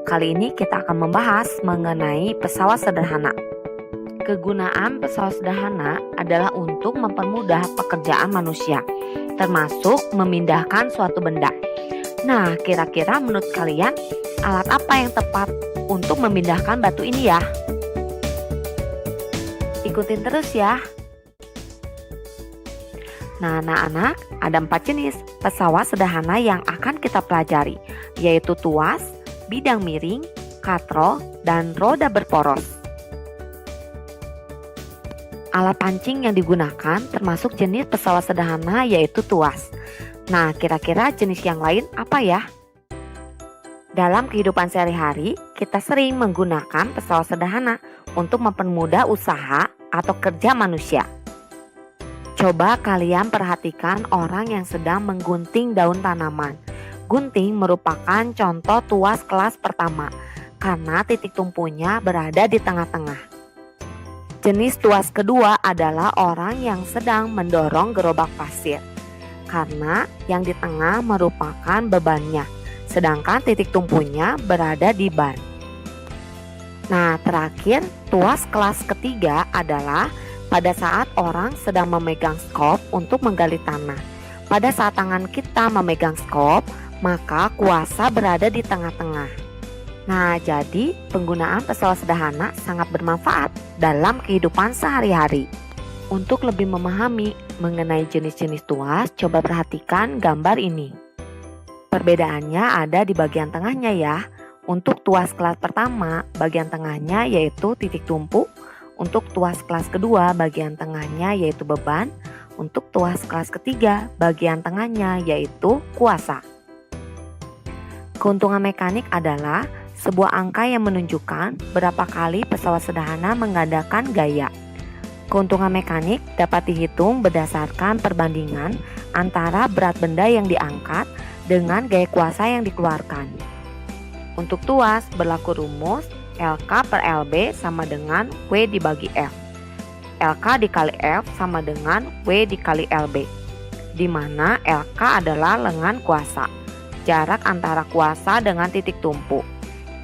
Kali ini kita akan membahas mengenai pesawat sederhana. Kegunaan pesawat sederhana adalah untuk mempermudah pekerjaan manusia, termasuk memindahkan suatu benda. Nah, kira-kira menurut kalian alat apa yang tepat untuk memindahkan batu ini ya? Ikutin terus ya. Nah, anak-anak, ada 4 jenis pesawat sederhana yang akan kita pelajari, yaitu tuas, bidang miring, katrol, dan roda berporos. Alat pancing yang digunakan termasuk jenis pesawat sederhana yaitu tuas. Nah, kira-kira jenis yang lain apa ya? Dalam kehidupan sehari-hari, kita sering menggunakan pesawat sederhana untuk mempermudah usaha atau kerja manusia. Coba kalian perhatikan orang yang sedang menggunting daun tanaman. Gunting merupakan contoh tuas kelas pertama karena titik tumpunya berada di tengah-tengah. Jenis tuas kedua adalah orang yang sedang mendorong gerobak pasir karena yang di tengah merupakan bebannya, sedangkan titik tumpunya berada di ban. Nah, terakhir, tuas kelas ketiga adalah pada saat orang sedang memegang skop untuk menggali tanah. Pada saat tangan kita memegang skop, maka kuasa berada di tengah-tengah. Nah, jadi penggunaan pesawat sederhana sangat bermanfaat dalam kehidupan sehari-hari. Untuk lebih memahami mengenai jenis-jenis tuas, coba perhatikan gambar ini. Perbedaannya ada di bagian tengahnya ya. Untuk tuas kelas pertama, bagian tengahnya yaitu titik tumpu. Untuk tuas kelas kedua, bagian tengahnya yaitu beban. Untuk tuas kelas ketiga, bagian tengahnya yaitu kuasa. Keuntungan mekanik adalah sebuah angka yang menunjukkan berapa kali pesawat sederhana menggandakan gaya. Keuntungan mekanik dapat dihitung berdasarkan perbandingan antara berat benda yang diangkat dengan gaya kuasa yang dikeluarkan. Untuk tuas berlaku rumus LK per LB sama dengan W dibagi F. LK dikali F sama dengan W dikali LB, di mana LK adalah lengan kuasa, jarak antara kuasa dengan titik tumpu.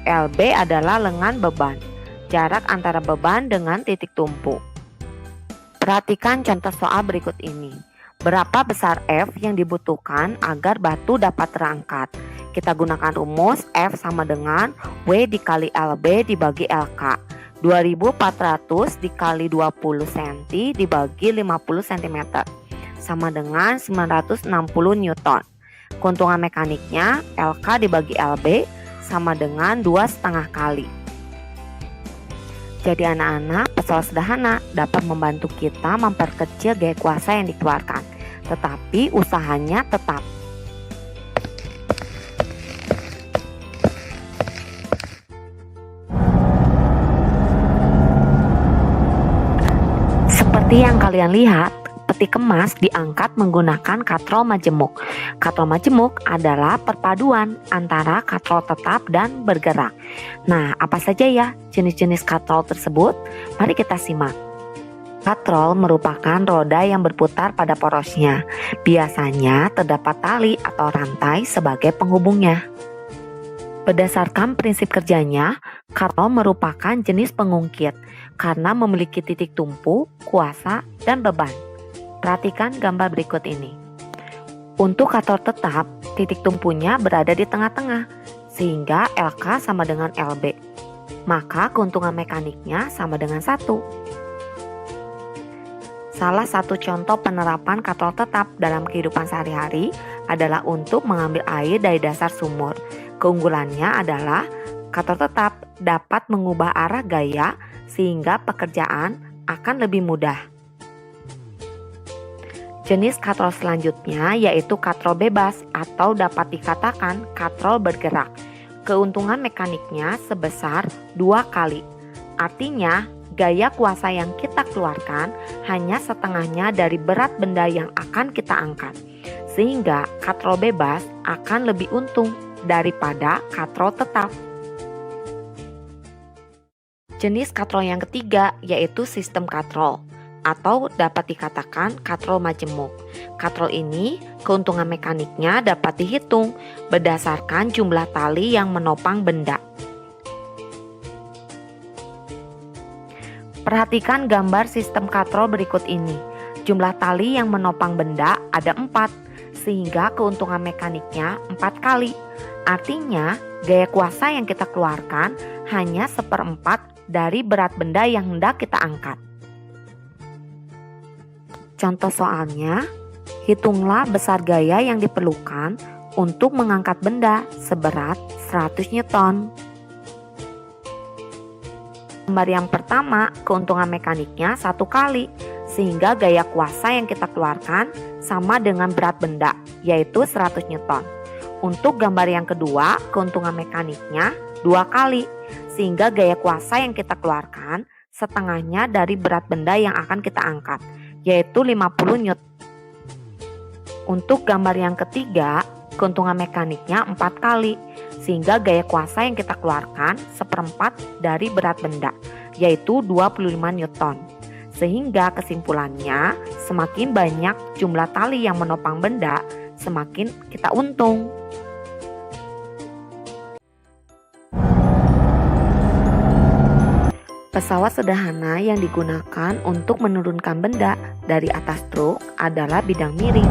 LB adalah lengan beban, jarak antara beban dengan titik tumpu. Perhatikan contoh soal berikut ini. Berapa besar F yang dibutuhkan agar batu dapat terangkat? Kita gunakan rumus F sama dengan W dikali LB dibagi LK. 2400 dikali 20 cm dibagi 50 cm sama dengan 960 Newton. Keuntungan mekaniknya LK dibagi LB sama dengan 2,5 kali. Jadi anak-anak, pesawat sederhana dapat membantu kita memperkecil gaya kuasa yang dikeluarkan, tetapi usahanya tetap. Seperti yang kalian lihat, peti kemas diangkat menggunakan katrol majemuk. Katrol majemuk adalah perpaduan antara katrol tetap dan bergerak. Nah, apa saja ya jenis-jenis katrol tersebut? Mari kita simak. Katrol merupakan roda yang berputar pada porosnya. Biasanya terdapat tali atau rantai sebagai penghubungnya. Berdasarkan prinsip kerjanya, katrol merupakan jenis pengungkit karena memiliki titik tumpu, kuasa, dan beban. Perhatikan gambar berikut ini. Untuk katrol tetap, titik tumpunya berada di tengah-tengah, sehingga LK sama dengan LB. Maka keuntungan mekaniknya sama dengan 1. Salah satu contoh penerapan katrol tetap dalam kehidupan sehari-hari adalah untuk mengambil air dari dasar sumur. Keunggulannya adalah katrol tetap dapat mengubah arah gaya sehingga pekerjaan akan lebih mudah. Jenis katrol selanjutnya yaitu katrol bebas atau dapat dikatakan katrol bergerak. Keuntungan mekaniknya sebesar 2 kali. Artinya, gaya kuasa yang kita keluarkan hanya setengahnya dari berat benda yang akan kita angkat. Sehingga katrol bebas akan lebih untung daripada katrol tetap. Jenis katrol yang ketiga yaitu sistem katrol atau dapat dikatakan katrol majemuk. Katrol ini keuntungan mekaniknya dapat dihitung berdasarkan jumlah tali yang menopang benda. Perhatikan gambar sistem katrol berikut ini. Jumlah tali yang menopang benda ada 4, sehingga keuntungan mekaniknya 4 kali. Artinya, gaya kuasa yang kita keluarkan hanya 1/4 dari berat benda yang hendak kita angkat. Contoh soalnya, hitunglah besar gaya yang diperlukan untuk mengangkat benda seberat 100 Newton. Gambar yang pertama, keuntungan mekaniknya 1 kali, sehingga gaya kuasa yang kita keluarkan sama dengan berat benda, yaitu 100 Newton. Untuk gambar yang kedua, keuntungan mekaniknya 2 kali, sehingga gaya kuasa yang kita keluarkan setengahnya dari berat benda yang akan kita angkat, yaitu 50 Newton. Untuk gambar yang ketiga, keuntungan mekaniknya 4 kali, sehingga gaya kuasa yang kita keluarkan 1/4 dari berat benda, yaitu 25 Newton. Sehingga kesimpulannya, semakin banyak jumlah tali yang menopang benda, semakin kita untung. Pesawat sederhana yang digunakan untuk menurunkan benda dari atas truk adalah bidang miring.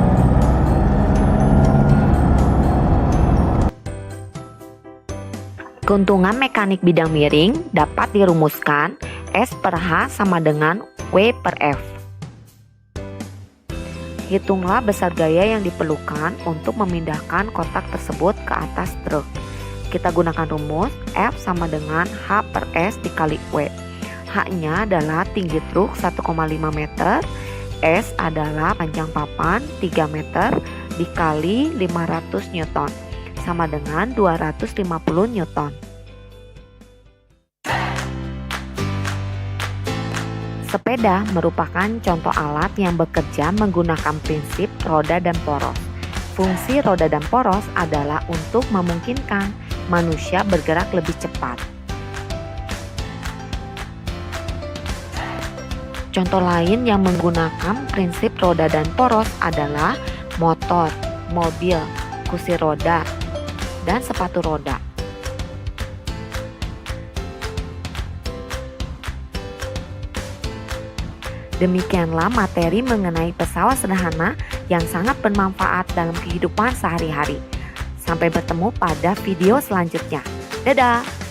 Keuntungan mekanik bidang miring dapat dirumuskan S per H sama dengan W per F. Hitunglah besar gaya yang diperlukan untuk memindahkan kotak tersebut ke atas truk. Kita gunakan rumus F sama dengan H per S dikali W. H-nya adalah tinggi truk 1,5 meter, S adalah panjang papan 3 meter dikali 500 Newton. Sama dengan 250 Newton. Sepeda merupakan contoh alat yang bekerja menggunakan prinsip roda dan poros. Fungsi roda dan poros adalah untuk memungkinkan manusia bergerak lebih cepat. Contoh lain yang menggunakan prinsip roda dan poros adalah motor, mobil, kursi roda, dan sepatu roda. Demikianlah materi mengenai pesawat sederhana yang sangat bermanfaat dalam kehidupan sehari-hari. Sampai bertemu pada video selanjutnya. Dadah!